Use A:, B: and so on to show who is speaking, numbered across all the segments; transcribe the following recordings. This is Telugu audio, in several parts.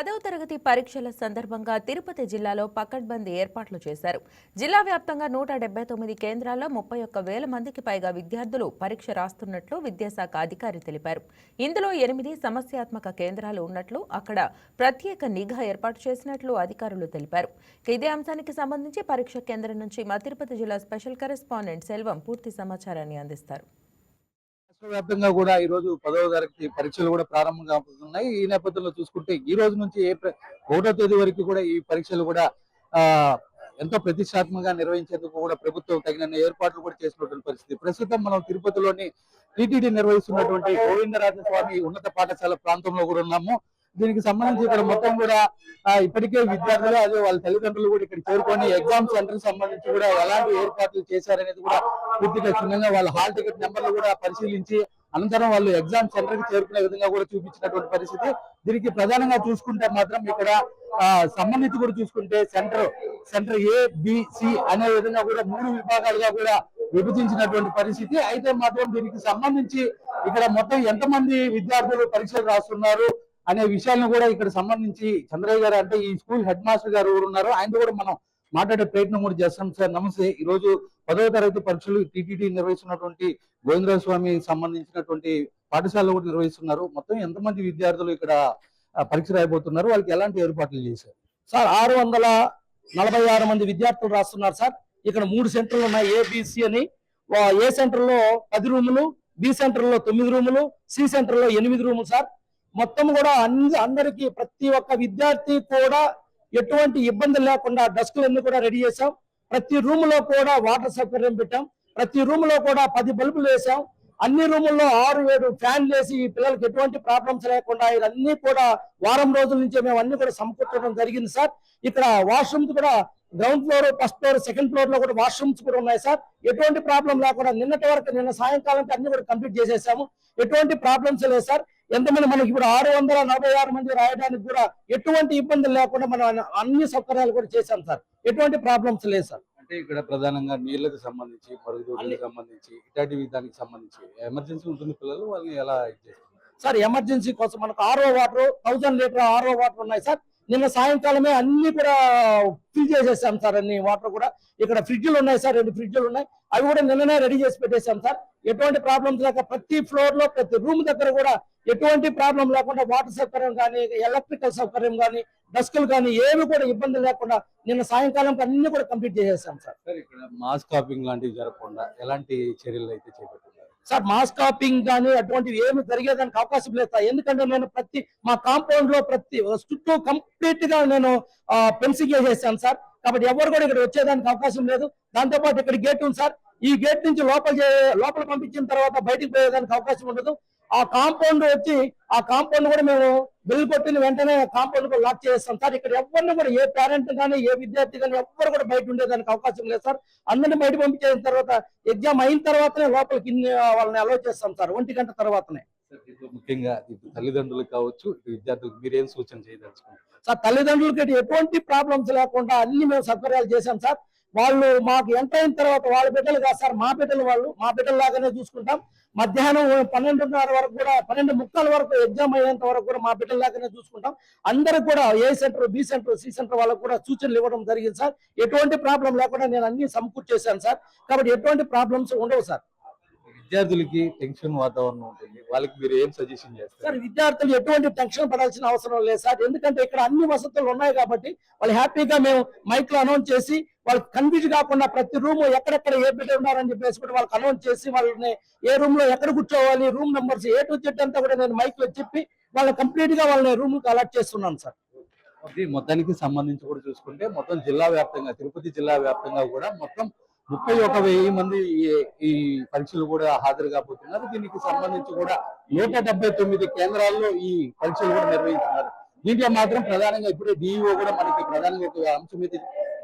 A: 10వ తరగతి పరీక్షల సందర్భంగా తిరుపతి జిల్లాలో పకడ్బందీ ఏర్పాట్లు చేశారు. జిల్లా వ్యాప్తంగా 179 కేంద్రాల్లో 31,000 మందికి పైగా విద్యార్థులు పరీక్ష రాస్తున్నట్లు విద్యాశాఖ అధికారి తెలిపారు. ఇందులో 8 సమస్యాత్మక కేంద్రాలు ఉన్నట్లు, అక్కడ ప్రత్యేక నిఘా ఏర్పాటు చేసినట్లు అధికారులు తెలిపారు. ఇదే అంశానికి సంబంధించి పరీక్ష కేంద్రం నుంచి మా తిరుపతి జిల్లా స్పెషల్ కరెస్పాండెంట్ సెల్వం పూర్తి సమాచారాన్ని అందిస్తారు.
B: వ్యాప్తంగా కూడా ఈ రోజు 10వ తరగతి పరీక్షలు కూడా ప్రారంభం కాబోతున్నాయి. ఈ నేపథ్యంలో చూసుకుంటే ఈ రోజు నుంచి 1వ తేదీ వరకు కూడా ఈ పరీక్షలు కూడా ఎంతో ప్రతిష్టాత్మకంగా నిర్వహించేందుకు కూడా ప్రభుత్వం తగిన ఏర్పాట్లు కూడా చేసినటువంటి పరిస్థితి. ప్రస్తుతం మనం తిరుపతిలోని టీటీడీ నిర్వహిస్తున్నటువంటి గోవిందరాజస్వామి ఉన్నత పాఠశాల ప్రాంతంలో కూడా ఉన్నాము. దీనికి సంబంధించి ఇక్కడ మొత్తం కూడా ఇప్పటికే విద్యార్థులు అదే వాళ్ళ తల్లిదండ్రులు కూడా ఇక్కడ చేరుకొని ఎగ్జామ్ సెంటర్ సంబంధించి కూడా ఎలాంటి ఏర్పాట్లు చేశారనేది కూడా పూర్తిగా క్షుణ్ణంగా వాళ్ళ హాల్ టికెట్ నెంబర్లు కూడా పరిశీలించి అనంతరం వాళ్ళు ఎగ్జామ్ సెంటర్ కి చేరుకునే విధంగా కూడా చూపించినటువంటి పరిస్థితి. దీనికి ప్రధానంగా చూసుకుంటే మాత్రం ఇక్కడ సంబంధించి కూడా చూసుకుంటే సెంటర్ ABC అనే విధంగా కూడా 3 విభాగాలుగా కూడా విభజించినటువంటి పరిస్థితి. అయితే మాత్రం దీనికి సంబంధించి ఇక్కడ మొత్తం ఎంతమంది విద్యార్థులు పరీక్షలు రాస్తున్నారు అనే విషయాలను కూడా ఇక్కడ సంబంధించి చంద్రయ్య గారు అంటే ఈ స్కూల్ హెడ్ మాస్టర్ గారు ఉన్నారు, ఆయనతో కూడా మనం మాట్లాడే ప్రయత్నం కూడా చేస్తాం. సార్ నమస్తే. ఈ రోజు 10వ తరగతి పరీక్షలు టీటీడీ నిర్వహిస్తున్నటువంటి గోవిందరాజస్వామి సంబంధించినటువంటి పాఠశాలలో కూడా నిర్వహిస్తున్నారు. మొత్తం ఎంతమంది విద్యార్థులు ఇక్కడ పరీక్ష రాయబోతున్నారు, వాళ్ళకి ఎలాంటి ఏర్పాట్లు చేశారు?
C: సార్ 646 మంది విద్యార్థులు రాస్తున్నారు సార్. ఇక్కడ 3 సెంటర్లు ఉన్నాయి, ABC అని. ఏ సెంటర్ లో 10 రూములు, బి సెంటర్ లో 9 రూములు, సి సెంటర్ లో 8 రూములు సార్. మొత్తం కూడా అందరికి ప్రతి ఒక్క విద్యార్థి కూడా ఎటువంటి ఇబ్బంది లేకుండా డస్కులన్నీ కూడా రెడీ చేసాం. ప్రతి రూమ్ లో కూడా వాటర్ సౌకర్యం పెట్టాం. ప్రతి రూమ్ లో కూడా 10 బల్బులు వేసాం. అన్ని రూముల్లో 6-7 ఫ్యాన్లు వేసి పిల్లలకి ఎటువంటి ప్రాబ్లమ్స్ లేకుండా ఇవన్నీ కూడా వారం రోజుల నుంచి మేము అన్ని కూడా సమకూర్చడం జరిగింది సార్. ఇక్కడ వాష్రూమ్స్ కూడా ground floor, first floor, second floor లో కూడా వాష్రూమ్స్ కూడా ఉన్నాయి సార్. ఎటువంటి ప్రాబ్లం లేకుండా నిన్న సాయంకాలం అన్ని కూడా కంప్లీట్ చేసేసాము. ఎటువంటి ప్రాబ్లమ్స్ లేదు సార్. ఎంతమంది మనకి ఇప్పుడు 646 మంది రాయడానికి కూడా ఎటువంటి ఇబ్బందులు లేకుండా మనం అన్ని సౌకర్యాలు కూడా చేశాం సార్. ఎటువంటి ప్రాబ్లమ్స్ లేదు సార్.
B: అంటే ఇక్కడ ప్రధానంగా నీళ్లకు సంబంధించి, మరుగుదొడ్లకు సంబంధించి, ఇట్లాంటి దానికి సంబంధించి ఎమర్జెన్సీ ఉంటుంది పిల్లలు, వాళ్ళని ఎలా చేస్తారు
C: సార్? ఎమర్జెన్సీ కోసం మనకు RO water 1000 litre RO water ఉన్నాయి సార్. నిన్న సాయంకాలమే అన్ని కూడా ఫిల్ చేసేసాం సార్. అన్ని వాటర్ కూడా ఇక్కడ ఫ్రిడ్జ్లు ఉన్నాయి సార్, 2 ఫ్రిడ్జ్లు ఉన్నాయి. అవి కూడా నిన్ననే రెడీ చేసి పెట్టేశాం సార్. ఎటువంటి ప్రాబ్లమ్స్ లేక ప్రతి ఫ్లోర్ లో ప్రతి రూమ్ దగ్గర కూడా ఎటువంటి ప్రాబ్లం లేకుండా వాటర్ సౌకర్యం కానీ, ఎలక్ట్రికల్ సౌకర్యం కానీ, డస్కులు కానీ ఏమి కూడా ఇబ్బంది లేకుండా నిన్న సాయంకాలం అన్ని కూడా కంప్లీట్ చేసేసాం సార్.
B: ఇక్కడ మాస్ కాపింగ్ లాంటివి జరగకుండా ఎలాంటి చర్యలు అయితే చేపట్టారు
C: సార్? మాస్ కాపింగ్ కానీ అటువంటివి ఏమి జరిగేదానికి అవకాశం లేదు సార్. ఎందుకంటే నేను మా కాంపౌండ్ లో ప్రతి చుట్టూ కంప్లీట్ గా నేను ఫెన్సింగ్ చేసేసాను సార్. కాబట్టి ఎవరు కూడా ఇక్కడ వచ్చేదానికి అవకాశం లేదు. దాంతో పాటు ఇక్కడ గేట్ ఉంది సార్. ఈ గేట్ నుంచి లోపల పంపించిన తర్వాత బయటికి పోయేదానికి అవకాశం ఉండదు. ఆ కాంపౌండ్ కూడా మేము బిల్ కొట్టిన వెంటనే కాంపౌండ్ కూడా లాక్ చేస్తాం సార్. ఇక్కడ ఎవరిని కూడా ఏ పేరెంట్ కానీ ఏ విద్యార్థి కానీ ఎవరు కూడా బయట ఉండేదానికి అవకాశం లేదు సార్. అందరినీ బయట పంపించేసిన తర్వాత ఎగ్జామ్ అయిన తర్వాతనే లోపలికి వాళ్ళని అలౌ చేస్తాం సార్, 1 గంట తర్వాతనే.
B: ముఖ్యంగా తల్లిదండ్రులకు కావచ్చు, విద్యార్థులకు మీరేం సూచన చేయదలుచుకుంటారు
C: సార్? తల్లిదండ్రులకి ఎటువంటి ప్రాబ్లమ్స్ లేకుండా అన్ని మేము సౌకర్యాలు చేశాం సార్. వాళ్ళు మాకు ఎంటర్ అయిన తర్వాత వాళ్ళ బిడ్డలు కాదు సార్, మా బిడ్డలు మా బిడ్డల లాగానే చూసుకుంటాం. మధ్యాహ్నం 12:30 వరకు కూడా 12:45 వరకు ఎగ్జామ్ అయ్యేంత వరకు కూడా మా బిడ్డల లాగానే చూసుకుంటాం. అందరూ కూడా A centre, B centre, C centre వాళ్ళకు కూడా సూచనలు ఇవ్వడం జరిగింది సార్. ఎటువంటి ప్రాబ్లం లేకుండా నేను అన్ని సమకూర్చేశాను సార్. కాబట్టి ఎటువంటి ప్రాబ్లమ్స్ ఉండవు సార్.
B: విద్యార్థులకి టెన్షన్ వాతావరణం ఉంటుంది, వాళ్ళకి మీరు ఏం సజెషన్ చేస్తారు
C: సార్? విద్యార్థులు ఎటువంటి టెన్షన్ పడాల్సిన అవసరం లేదు సార్. ఎందుకంటే ఇక్కడ అన్ని వసతులు ఉన్నాయి కాబట్టి వాళ్ళు హ్యాపీగా మేము మైక్ లో అనౌన్స్ చేసి వాళ్ళకి కన్ఫ్యూజ్ కాకుండా ప్రతి రూమ్ ఎక్కడెక్కడ ఏ బిడ్డ ఉన్నారని చెప్పేసి కూడా వాళ్ళకి అనౌన్స్ చేసి వాళ్ళని ఏ రూమ్ లో ఎక్కడ కూర్చోవాలి, room numbers A to Z అంతా కూడా నేను మైక్ లో చెప్పి వాళ్ళని కంప్లీట్ గా వాళ్ళని రూమ్ కి అలాట్ చేస్తున్నాను సార్.
B: మొత్తానికి సంబంధించి కూడా చూసుకుంటే మొత్తం జిల్లా వ్యాప్తంగా, తిరుపతి జిల్లా వ్యాప్తంగా కూడా మొత్తం 31,000 మంది ఈ పరీక్షలు కూడా హాజరు కాబోతున్నారు. దీనికి సంబంధించి కూడా 179 కేంద్రాల్లో ఈ పరీక్షలు కూడా నిర్వహిస్తున్నారు. దీంట్లో మాత్రం ప్రధానంగా ఇప్పుడే DEO కూడా మనకి ప్రధానంగా ఒక అంశం మీద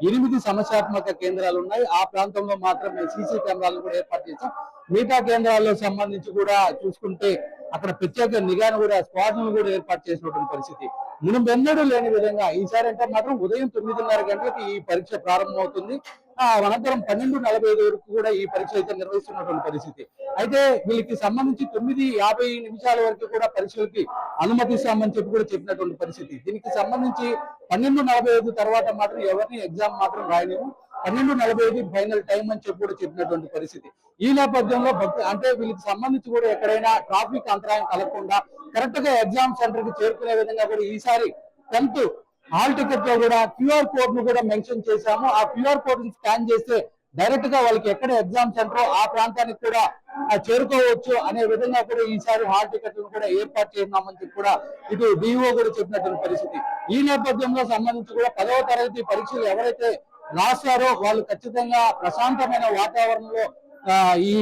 B: 8 సమస్యాత్మక కేంద్రాలు ఉన్నాయి. ఆ ప్రాంతంలో మాత్రం CC కెమెరాలను కూడా ఏర్పాటు చేశాం. మిగతా కేంద్రాల్లో సంబంధించి కూడా చూసుకుంటే అక్కడ ప్రత్యేక నిఘాను కూడా, స్క్వాడ్లను కూడా ఏర్పాటు చేసినటువంటి పరిస్థితి మునుపెన్నడూ లేని విధంగా ఈసారి అంటే మాత్రం ఉదయం 9:30 గంటలకు ఈ పరీక్ష ప్రారంభమవుతుంది. అనంతరం 12:45 వరకు కూడా ఈ పరీక్ష అయితే నిర్వహిస్తున్నటువంటి పరిస్థితి. అయితే వీళ్ళకి సంబంధించి 9:50 వరకు కూడా పరీక్షలకి అనుమతిస్తామని చెప్పి కూడా చెప్పినటువంటి పరిస్థితి. దీనికి సంబంధించి 12:45 తర్వాత మాత్రం ఎవరిని ఎగ్జామ్ మాత్రం రాయలేము, 12:45 ఫైనల్ టైం అని చెప్పి కూడా చెప్పినటువంటి పరిస్థితి. ఈ నేపథ్యంలో అంటే వీళ్ళకి సంబంధించి కూడా ఎక్కడైనా ట్రాఫిక్ అంతరాయం కలగకుండా కరెక్ట్ గా ఎగ్జామ్ సెంటర్ కి చేరుకునే విధంగా కూడా ఈసారి 10th హాల్ టికెట్ లో కూడా QR కోడ్ ను కూడా మెన్షన్ చేశాము. ఆ QR కోడ్ ని స్కాన్ చేస్తే డైరెక్ట్ గా వాళ్ళకి ఎక్కడ ఎగ్జామ్ సెంటర్ ఆ ప్రాంతానికి కూడా చేరుకోవచ్చు అనే విధంగా కూడా ఈసారి హాల్ టికెట్లను కూడా ఏర్పాటు చేస్తున్నామని చెప్పి కూడా ఇటు డిఓ కూడా చెప్పినటువంటి పరిస్థితి. ఈ నేపథ్యంలో సంబంధించి కూడా 10వ తరగతి పరీక్షలు ఎవరైతే రాస్తారో వాళ్ళు ఖచ్చితంగా ప్రశాంతమైన వాతావరణంలో ఈ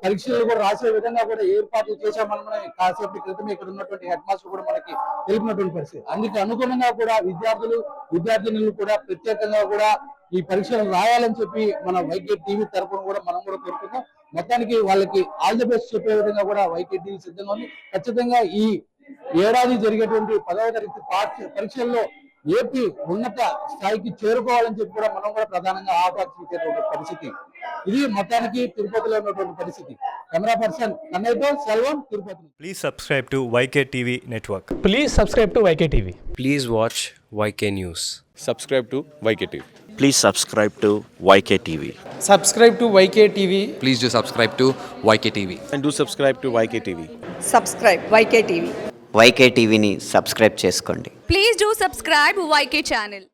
B: పరీక్షలు కూడా రాసే విధంగా కూడా ఏర్పాట్లు చేశామని మనం కాసేపటి క్రితం ఇక్కడ ఉన్నటువంటి హెడ్ మాస్టర్ కూడా మనకి తెలిపినటువంటి పరిస్థితి. అందుకు అనుగుణంగా కూడా విద్యార్థినులు కూడా ప్రత్యేకంగా కూడా ఈ పరీక్షలు రాయాలని చెప్పి మన వైకే టీవీ తరఫున కూడా మనం కూడా కోరుకుంటాం. మొత్తానికి వాళ్ళకి ఆల్ ది బెస్ట్ చెప్పే విధంగా కూడా వైకే టీవీ సిద్ధంగా ఉంది. ఖచ్చితంగా ఈ ఏడాది జరిగేటువంటి 10వ తరగతి పరీక్షల్లో ఏపీ ఉన్నత స్థాయికి చేరుకోవాలని చెప్పి కూడా మనం కూడా ప్రధానంగా ఆకాంక్షించేటువంటి పరిస్థితి. ఇది మొత్తానికి తిరుపతిలో ఉన్నటువంటి పరిస్థితి. కెమెరా పర్సన్ కన్నయ్యతో Selvam, Tirupati.
D: Please subscribe to YK TV Network.
E: Please subscribe to YK TV.
F: Please watch YK News.
G: Subscribe to YK TV.
H: Please subscribe to YK TV.
E: Subscribe to YK TV.
F: Please do subscribe to YK TV.
G: And do subscribe to YK TV.
I: Subscribe YK TV.
H: YK TVని సబ్స్క్రైబ్ చేసుకోండి.
I: Please do subscribe YK channel.